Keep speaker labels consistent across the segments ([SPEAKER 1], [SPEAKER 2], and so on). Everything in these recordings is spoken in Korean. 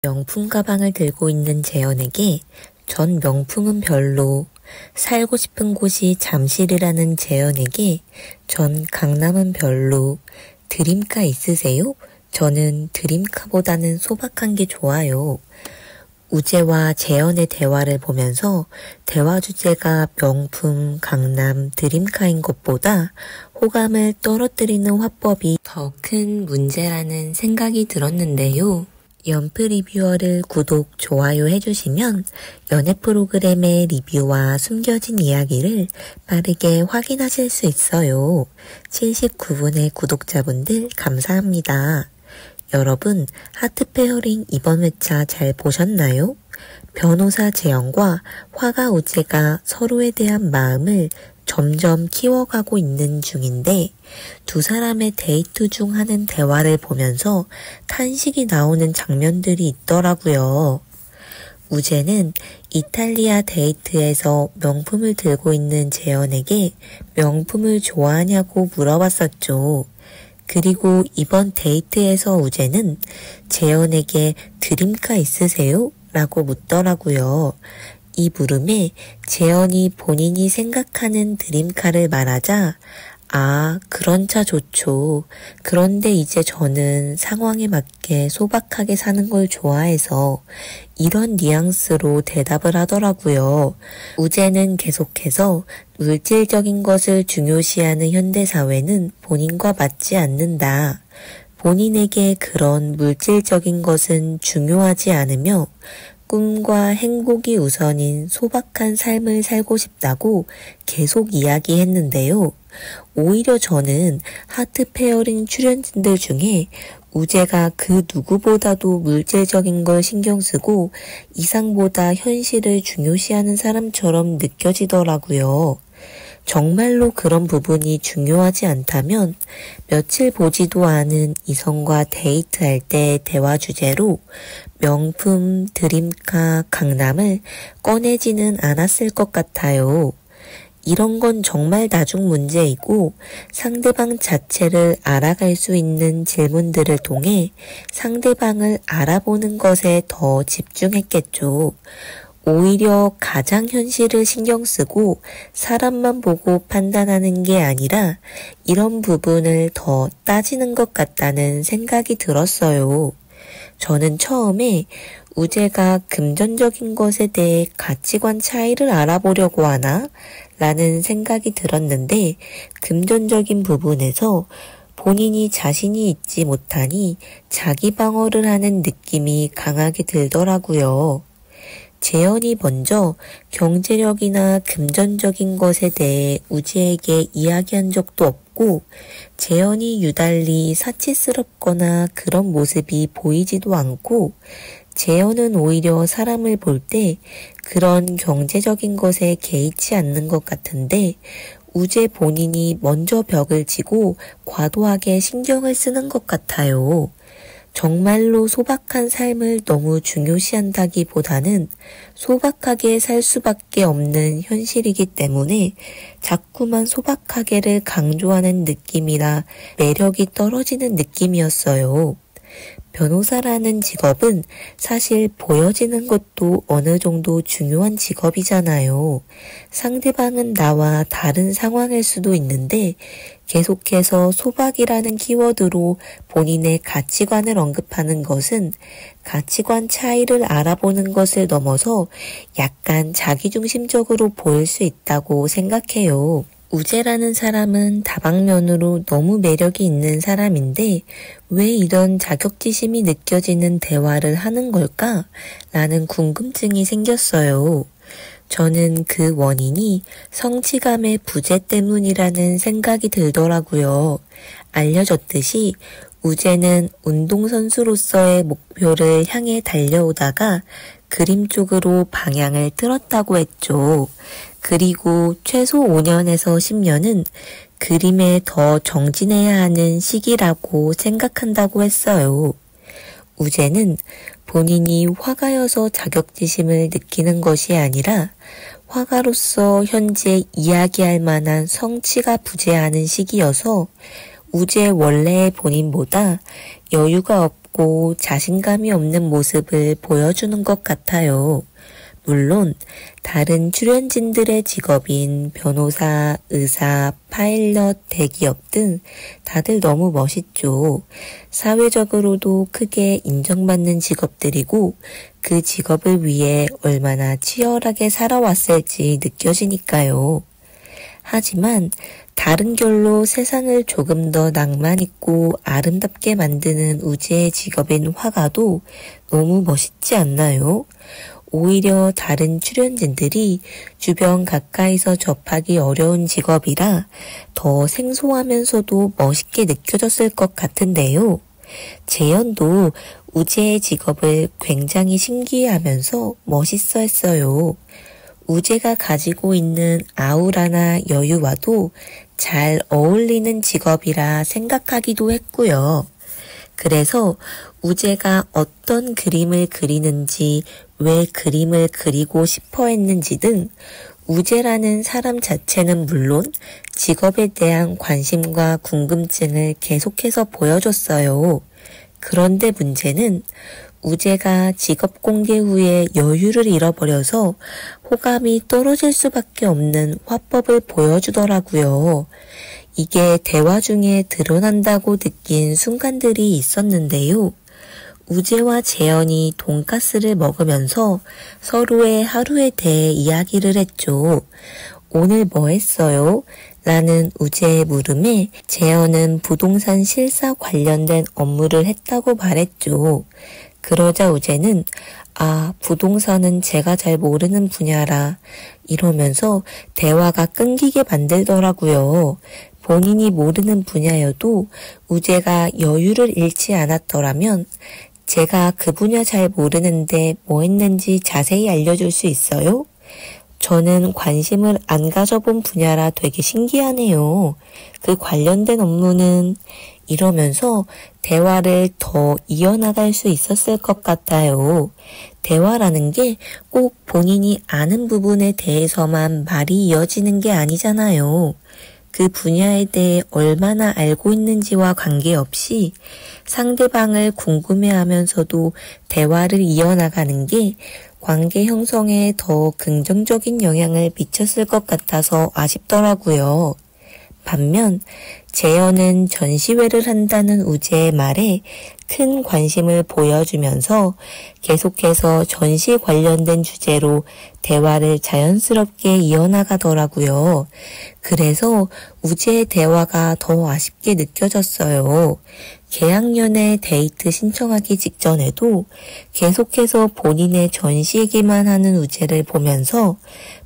[SPEAKER 1] 명품 가방을 들고 있는 재현에게 전 명품은 별로, 살고 싶은 곳이 잠실이라는 재현에게 전 강남은 별로, 드림카 있으세요? 저는 드림카보다는 소박한 게 좋아요. 우재와 재현의 대화를 보면서 대화 주제가 명품, 강남, 드림카인 것보다 호감을 떨어뜨리는 화법이 더 큰 문제라는 생각이 들었는데요. 연프 리뷰어를 구독, 좋아요 해주시면 연애 프로그램의 리뷰와 숨겨진 이야기를 빠르게 확인하실 수 있어요. 79분의 구독자분들 감사합니다. 여러분, 하트 페어링 이번 회차 잘 보셨나요? 변호사 재현과 화가 우재가 서로에 대한 마음을 점점 키워가고 있는 중인데 두 사람의 데이트 중 하는 대화를 보면서 탄식이 나오는 장면들이 있더라고요. 우재는 이탈리아 데이트에서 명품을 들고 있는 재현에게 명품을 좋아하냐고 물어봤었죠. 그리고 이번 데이트에서 우재는 재현에게 드림카 있으세요? 라고 묻더라고요. 이 물음에 재현이 본인이 생각하는 드림카를 말하자 아, 그런 차 좋죠. 그런데 이제 저는 상황에 맞게 소박하게 사는 걸 좋아해서 이런 뉘앙스로 대답을 하더라고요. 우재는 계속해서 물질적인 것을 중요시하는 현대사회는 본인과 맞지 않는다. 본인에게 그런 물질적인 것은 중요하지 않으며 꿈과 행복이 우선인 소박한 삶을 살고 싶다고 계속 이야기했는데요. 오히려 저는 하트 페어링 출연진들 중에 우재가 그 누구보다도 물질적인 걸 신경 쓰고 이상보다 현실을 중요시하는 사람처럼 느껴지더라고요. 정말로 그런 부분이 중요하지 않다면 며칠 보지도 않은 이성과 데이트할 때 대화 주제로 명품, 드림카, 강남을 꺼내지는 않았을 것 같아요. 이런 건 정말 나중 문제이고 상대방 자체를 알아갈 수 있는 질문들을 통해 상대방을 알아보는 것에 더 집중했겠죠. 오히려 가장 현실을 신경 쓰고 사람만 보고 판단하는 게 아니라 이런 부분을 더 따지는 것 같다는 생각이 들었어요. 저는 처음에 우재가 금전적인 것에 대해 가치관 차이를 알아보려고 하나? 라는 생각이 들었는데 금전적인 부분에서 본인이 자신이 있지 못하니 자기 방어를 하는 느낌이 강하게 들더라고요. 재현이 먼저 경제력이나 금전적인 것에 대해 우재에게 이야기한 적도 없고 재현이 유달리 사치스럽거나 그런 모습이 보이지도 않고 재현은 오히려 사람을 볼 때 그런 경제적인 것에 개의치 않는 것 같은데 우재 본인이 먼저 벽을 치고 과도하게 신경을 쓰는 것 같아요. 정말로 소박한 삶을 너무 중요시한다기보다는 소박하게 살 수밖에 없는 현실이기 때문에 자꾸만 소박하게를 강조하는 느낌이라 매력이 떨어지는 느낌이었어요. 변호사라는 직업은 사실 보여지는 것도 어느 정도 중요한 직업이잖아요. 상대방은 나와 다른 상황일 수도 있는데 계속해서 소박이라는 키워드로 본인의 가치관을 언급하는 것은 가치관 차이를 알아보는 것을 넘어서 약간 자기중심적으로 보일 수 있다고 생각해요. 우재라는 사람은 다방면으로 너무 매력이 있는 사람인데 왜 이런 자격지심이 느껴지는 대화를 하는 걸까? 라는 궁금증이 생겼어요. 저는 그 원인이 성취감의 부재 때문이라는 생각이 들더라고요. 알려졌듯이 우재는 운동선수로서의 목표를 향해 달려오다가 그림 쪽으로 방향을 틀었다고 했죠. 그리고 최소 5년에서 10년은 그림에 더 정진해야 하는 시기라고 생각한다고 했어요. 우재는 본인이 화가여서 자격지심을 느끼는 것이 아니라 화가로서 현재 이야기할 만한 성취가 부재하는 시기여서 우재 원래의 본인보다 여유가 없고 못하고 자신감이 없는 모습을 보여주는 것 같아요. 물론 다른 출연진들의 직업인 변호사, 의사, 파일럿, 대기업 등 다들 너무 멋있죠. 사회적으로도 크게 인정받는 직업들이고 그 직업을 위해 얼마나 치열하게 살아왔을지 느껴지니까요. 하지만 다른 결로 세상을 조금 더 낭만 있고 아름답게 만드는 우지의 직업인 화가도 너무 멋있지 않나요? 오히려 다른 출연진들이 주변 가까이서 접하기 어려운 직업이라 더 생소하면서도 멋있게 느껴졌을 것 같은데요. 재현도 우재의 직업을 굉장히 신기해하면서 멋있어 했어요. 우재가 가지고 있는 아우라나 여유와도 잘 어울리는 직업이라 생각하기도 했고요. 그래서 우재가 어떤 그림을 그리는지, 왜 그림을 그리고 싶어 했는지 등 우재라는 사람 자체는 물론 직업에 대한 관심과 궁금증을 계속해서 보여줬어요. 그런데 문제는 우재가 직업 공개 후에 여유를 잃어버려서 호감이 떨어질 수밖에 없는 화법을 보여주더라고요. 이게 대화 중에 드러난다고 느낀 순간들이 있었는데요. 우재와 재현이 돈가스를 먹으면서 서로의 하루에 대해 이야기를 했죠. 오늘 뭐 했어요? 라는 우재의 물음에 재현은 부동산 실사 관련된 업무를 했다고 말했죠. 그러자 우재는 부동산은 제가 잘 모르는 분야라 이러면서 대화가 끊기게 만들더라고요. 본인이 모르는 분야여도 우재가 여유를 잃지 않았더라면 제가 그 분야 잘 모르는데 뭐 했는지 자세히 알려줄 수 있어요? 저는 관심을 안 가져본 분야라 되게 신기하네요. 그 관련된 업무는 이러면서 대화를 더 이어나갈 수 있었을 것 같아요. 대화라는 게 꼭 본인이 아는 부분에 대해서만 말이 이어지는 게 아니잖아요. 그 분야에 대해 얼마나 알고 있는지와 관계없이 상대방을 궁금해하면서도 대화를 이어나가는 게 관계 형성에 더 긍정적인 영향을 미쳤을 것 같아서 아쉽더라고요. 반면 재현은 전시회를 한다는 우재의 말에 큰 관심을 보여주면서 계속해서 전시 관련된 주제로 대화를 자연스럽게 이어나가더라고요. 그래서 우재의 대화가 더 아쉽게 느껴졌어요. 계약연애 데이트 신청하기 직전에도 계속해서 본인의 전시 얘기만 하는 우재를 보면서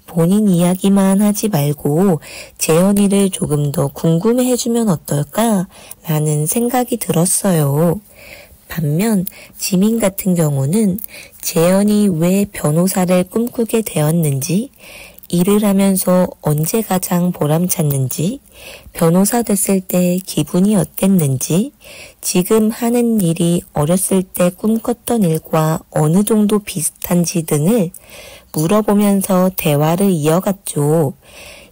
[SPEAKER 1] 본인 이야기만 하지 말고 재현이를 조금 더 궁금해 해주면 어떨까? 라는 생각이 들었어요. 반면 지민 같은 경우는 재현이 왜 변호사를 꿈꾸게 되었는지, 일을 하면서 언제 가장 보람찼는지, 변호사 됐을 때 기분이 어땠는지, 지금 하는 일이 어렸을 때 꿈꿨던 일과 어느 정도 비슷한지 등을 물어보면서 대화를 이어갔죠.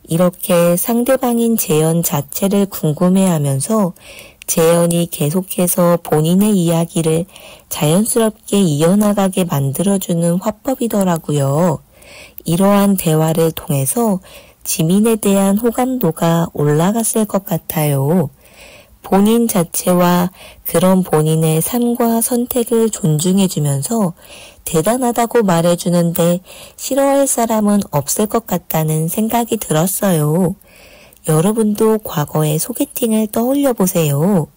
[SPEAKER 1] 이렇게 상대방인 재현 자체를 궁금해하면서 재현이 계속해서 본인의 이야기를 자연스럽게 이어나가게 만들어주는 화법이더라고요. 이러한 대화를 통해서 지민에 대한 호감도가 올라갔을 것 같아요. 본인 자체와 그런 본인의 삶과 선택을 존중해주면서 대단하다고 말해주는데 싫어할 사람은 없을 것 같다는 생각이 들었어요. 여러분도 과거의 소개팅을 떠올려 보세요.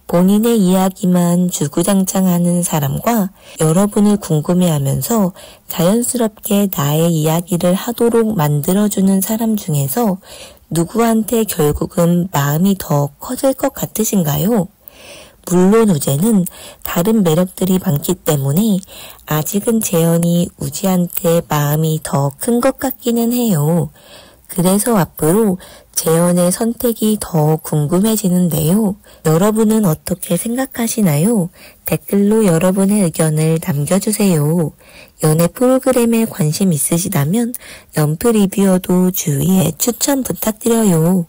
[SPEAKER 1] 본인의 이야기만 주구장창하는 사람과 여러분을 궁금해하면서 자연스럽게 나의 이야기를 하도록 만들어주는 사람 중에서 누구한테 결국은 마음이 더 커질 것 같으신가요? 물론 우재는 다른 매력들이 많기 때문에 아직은 재현이 우지한테 마음이 더 큰 것 같기는 해요. 그래서 앞으로 재현의 선택이 더 궁금해지는데요. 여러분은 어떻게 생각하시나요? 댓글로 여러분의 의견을 남겨주세요. 연애 프로그램에 관심 있으시다면 연프 리뷰어도 주위에 추천 부탁드려요.